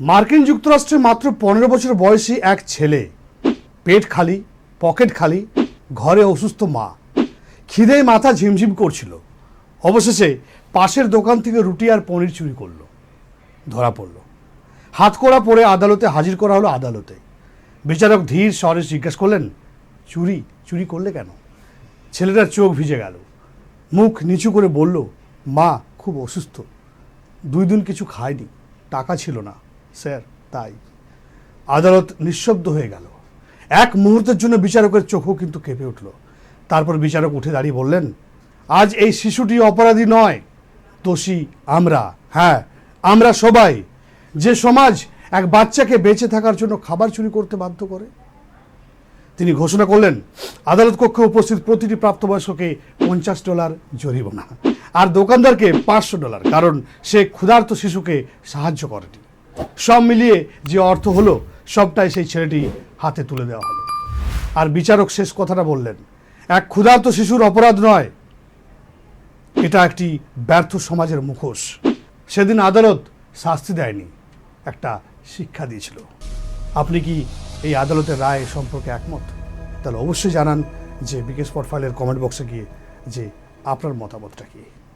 মার্কিন যুক্তরাষ্ট্রে মাত্র 15 বছর বয়সী এক ছেলে, পেট খালি, পকেট খালি, ঘরে অসুস্থ মা, খিদেয় মাথা ঝিমঝিম করছিল। অবশেষে পাশের দোকান থেকে রুটি আর পনির চুরি করলো, ধরা পড়ল। হাতকড়া পরে আদালতে হাজির করা হলো। আদালতে বিচারক ধীর স্বরে জিজ্ঞেস করলেন, চুরি চুরি করলে কেন? ছেলেটার চোখ ভিজে গেল, মুখ নিচু করে বলল, মা খুব অসুস্থ, 2 দিন কিছু খায়নি, টাকা ছিল না স্যার, তাই। আদালত নিঃশব্দ হয়ে গেল। এক মুহূর্তের জন্য বিচারকের চোখও কিন্তু কেঁপে উঠল। তারপর বিচারক উঠে দাঁড়িয়ে বললেন, আজ এই শিশুটি অপরাধী নয়, দোষী আমরা। হ্যাঁ, আমরা সবাই। যে সমাজ এক বাচ্চাকে বেঁচে থাকার জন্য খাবার চুরি করতে বাধ্য করে। তিনি ঘোষণা করলেন, আদালত কক্ষে উপস্থিত প্রতিটি প্রাপ্তবয়স্ককে $50 জরিমানা, আর দোকানদারকে $500, কারণ সে ক্ষুধার্ত শিশুকে সাহায্য করেনি। সব মিলিয়ে যে অর্থ হলো, সবটাই সেই ছেলেটি হাতে তুলে দেওয়া হলো। আর বিচারক শেষ কথাটা বললেন, এক ক্ষুধার্ত শিশুর অপরাধ নয়, এটা একটি ব্যর্থ সমাজের মুখোশ। সেদিন আদালত শাস্তি দেয়নি, একটা শিক্ষা দিয়েছিল। আপনি কি এই আদালতের রায় সম্পর্কে একমত? তাহলে অবশ্যই জানান যে বিকে স্পট ফাইলের কমেন্ট বক্সে গিয়ে যে আপনার মতামতটা কি।